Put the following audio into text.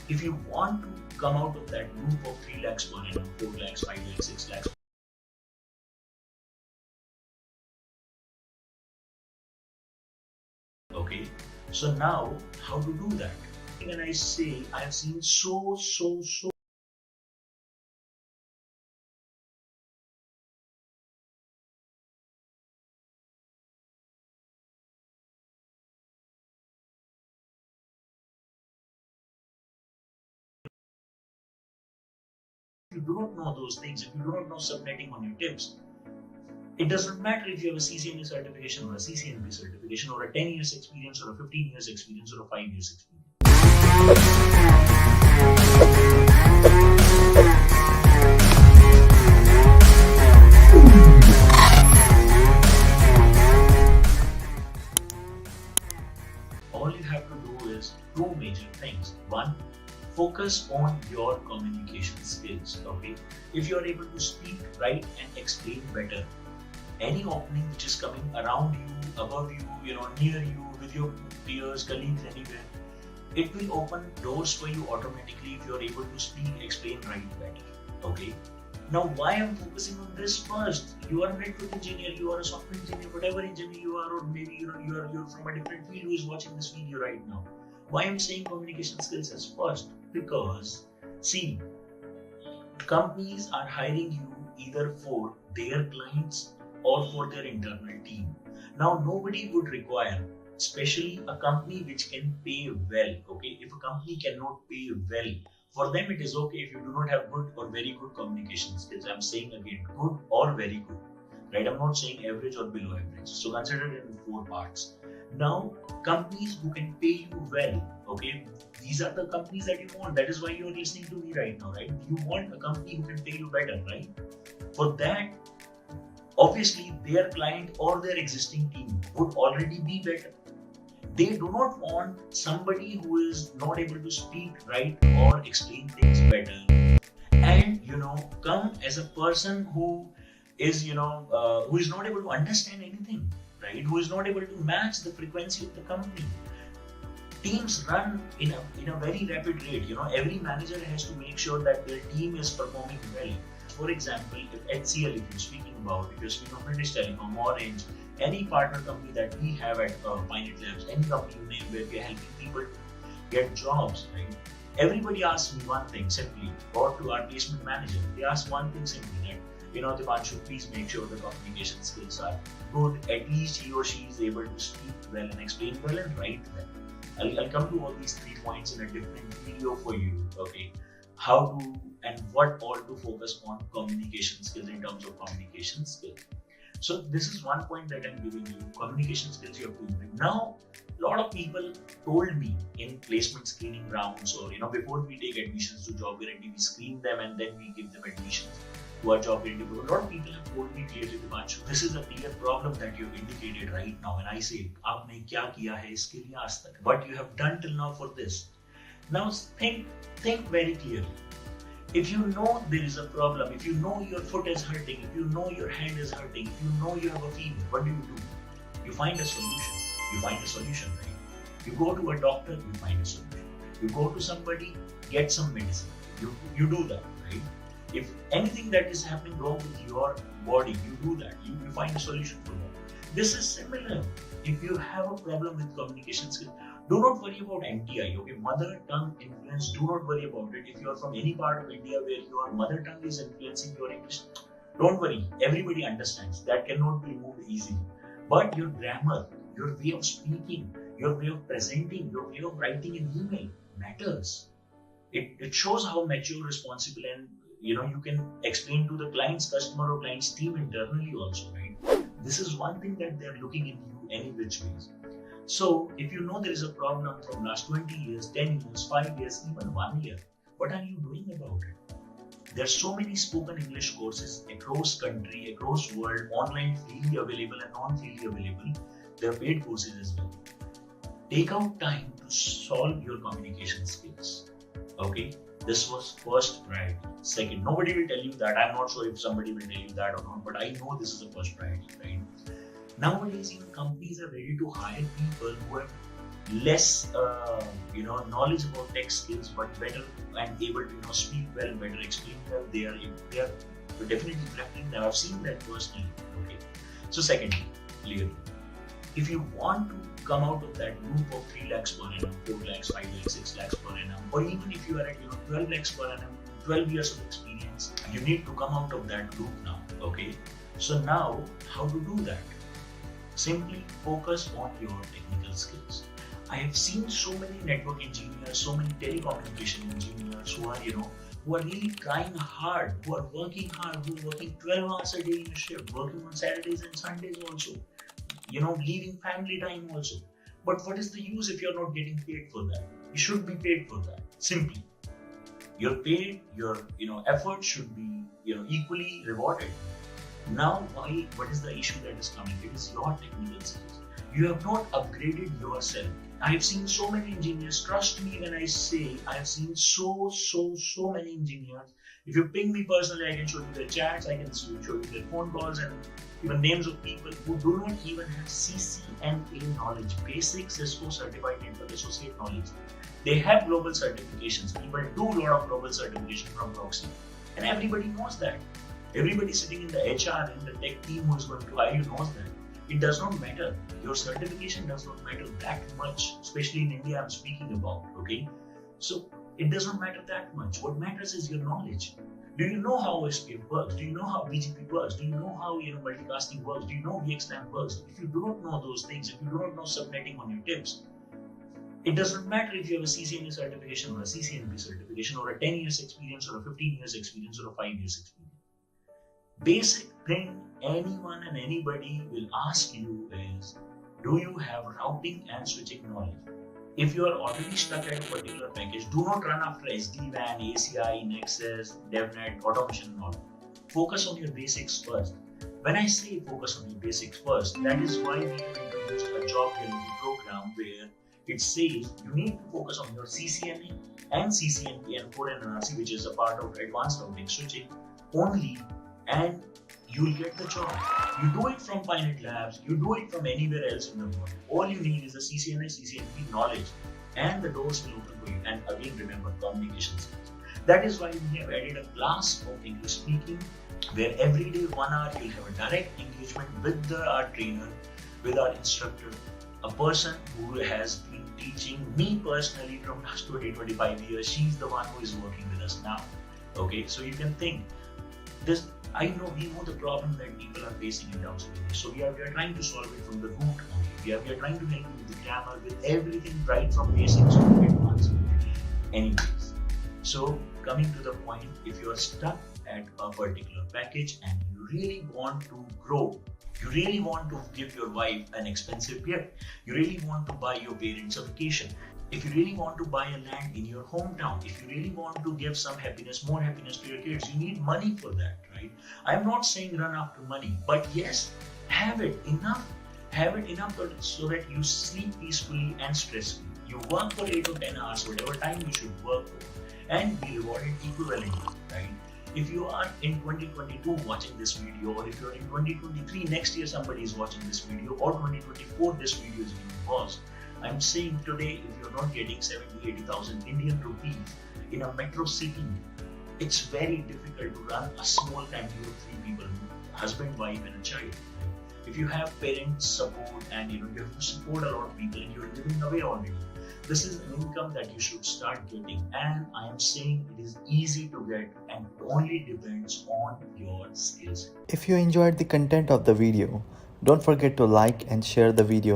If you want to come out of that loop of 3 lakhs per annum, 4 lakhs, 5 lakhs, 6 lakhs, okay, so now how to do that? When I say I have seen so if you do not know those things, if you do not know subnetting on your tips, it doesn't matter if you have a CCNA certification or a CCNB certification or a 10 years experience or a 15 years experience or a 5 years experience. All you have to do is two major things. One, focus on your communication skills. Okay, if you are able to speak, write, and explain better, any opening which is coming around you, above you, near you, with your peers, colleagues, anywhere, it will open doors for you automatically if you are able to speak, explain, write better. Okay. Now, why I'm focusing on this first? You are a network engineer, you are a software engineer, whatever engineer you are, or maybe you're from a different field who is watching this video right now. Why I'm saying communication skills as first? Because see, companies are hiring you either for their clients or for their internal team. Now, nobody would require, especially a company which can pay well. Okay, if a company cannot pay well, for them it is okay if you do not have good or very good communication skills. I'm saying again, good or very good, right? I'm not saying average or below average. So consider it in 4 parts. Now, companies who can pay you well, okay, these are the companies that you want. That is why you're listening to me right now, right? You want a company who can pay you better, right? For that, obviously their client or their existing team would already be better. They do not want somebody who is not able to speak, write, or explain things better, and come as a person who is who is not able to understand anything, right? Who is not able to match the frequency of the company. Teams run in a very rapid rate. Every manager has to make sure that their team is performing well. For example, if HCL, if you're speaking about, if you're speaking of British Telecom, Orange, any partner company that we have at PyNet Labs, any company you name where we're helping people get jobs, right? Everybody asks me one thing simply, or to our placement manager, they ask one thing simply, that, Deepanshu, please make sure the communication skills are good. At least he or she is able to speak well and explain well and write well. I'll come to all these 3 points in a different video for you, okay? How to and what all to focus on communication skills in terms of communication skills. So this is one point that I'm giving you. Communication skills you have to improve. Now, a lot of people told me in placement screening rounds, or before we take admissions to job guarantee, we screen them and then we give them admissions to our job guarantee. A lot of people have told me clearly, Deepanshu, this is a clear problem that you've indicated right now. And I say, आपने क्या किया है इसके लिए आज तक? What you have done till now for this? Now think very clearly. If you know there is a problem, if you know your foot is hurting, if you know your hand is hurting, if you know you have a fever, what do? You find a solution. You find a solution, right? You go to a doctor, you find a solution. You go to somebody, get some medicine. You do that, right? If anything that is happening wrong with your body, you do that. You find a solution for that. This is similar. If you have a problem with communication skills, do not worry about MTI, okay? Mother tongue influence, do not worry about it. If you are from any part of India where your mother tongue is influencing your English, don't worry. Everybody understands. That cannot be removed easily. But your grammar, your way of speaking, your way of presenting, your way of writing an email matters. It shows how mature, responsible, and you can explain to the client's customer or client's team internally also, right? This is one thing that they're looking in you any which ways. So if you know there is a problem from last 20 years, 10 years, 5 years, even 1 year, what are you doing about it? There are so many spoken English courses across country, across world, online freely available and non-freely available. There are paid courses as well. Take out time to solve your communication skills. Okay? This was first priority. Second, nobody will tell you that. I'm not sure if somebody will tell you that or not, but I know this is the first priority, right? Nowadays, companies are ready to hire people who have less knowledge about tech skills, but better and able to speak well, better explain well, they are definitely preferring that. I've seen that personally. Okay, so secondly, clearly, if you want to come out of that loop of 3 lakhs per annum, 4 lakhs, 5 lakhs, 6 lakhs per annum, or even if you are at 12 lakhs per annum, 12 years of experience, you need to come out of that loop now. Okay, so now how to do that? Simply focus on your technical skills. I have seen so many network engineers, so many telecommunication engineers who are who are really trying hard, who are working hard, who are working 12 hours a day in a shift, working on Saturdays and Sundays also, leaving family time also. But what is the use if you're not getting paid for that? You should be paid for that. Simply, you're paid, your effort should be equally rewarded. Now, what is the issue that is coming? It is your technical skills. You have not upgraded yourself. I have seen so many engineers. Trust me when I say I have seen so many engineers. If you ping me personally, I can show you their chats, I can show you their phone calls, and even names of people who do not even have CCNA knowledge, basic CISCO certified network associate knowledge. They have global certifications. People do a lot of global certification from proxy, and everybody knows that. Everybody sitting in the HR and the tech team who is going to hire you knows that. It does not matter. Your certification does not matter that much, especially in India I'm speaking about, okay? So it does not matter that much. What matters is your knowledge. Do you know how SPF works? Do you know how BGP works? Do you know how multicasting works? Do you know VXLAN works? If you do not know those things, if you do not know subnetting on your tips, it doesn't matter if you have a CCNA certification or a CCNP certification or a 10 years experience or a 15 years experience or a 5 years experience. Basic thing anyone and anybody will ask you is, do you have routing and switching knowledge? If you are already stuck at a particular package, do not run after SD-WAN, ACI, Nexus, DevNet, automation and all. Focus on your basics first. When I say focus on your basics first, that is why we have introduced a job guarantee program where it says you need to focus on your CCNA and CCNP and core and NRC, which is a part of advanced routing switching only, and you will get the job. You do it from PyNet Labs, you do it from anywhere else in the world. All you need is a CCNA, CCNP knowledge, and the doors will open for you. And again, remember, communication skills. That is why we have added a class of English speaking, where every day 1 hour you'll have a direct engagement with our trainer, with our instructor, a person who has been teaching me personally from last 20-25 years. She's the one who is working with us now. Okay, so you can think this. We know the problem that people are facing in terms of English. So we are trying to solve it from the root only. We are trying to help you with the grammar, with everything right from basics to advanced. Anyways, so coming to the point, if you are stuck at a particular package and you really want to grow, you really want to give your wife an expensive gift, you really want to buy your parents a vacation, if you really want to buy a land in your hometown, if you really want to give some happiness, more happiness to your kids, you need money for that, right? I'm not saying run after money, but yes, have it enough so that you sleep peacefully and stress-free. You work for 8 or 10 hours, whatever time you should work for, and be rewarded equivalently, right? If you are in 2022 watching this video, or if you're in 2023, next year somebody is watching this video, or 2024 this video is being watched, I'm saying today, if you're not getting 70,000-80,000 Indian rupees in a metro city, it's very difficult to run a small family of 3 people, husband, wife and a child. If you have parents support and you have to support a lot of people and you're living away already, this is an income that you should start getting, and I am saying it is easy to get and it only depends on your skills. If you enjoyed the content of the video, don't forget to like and share the video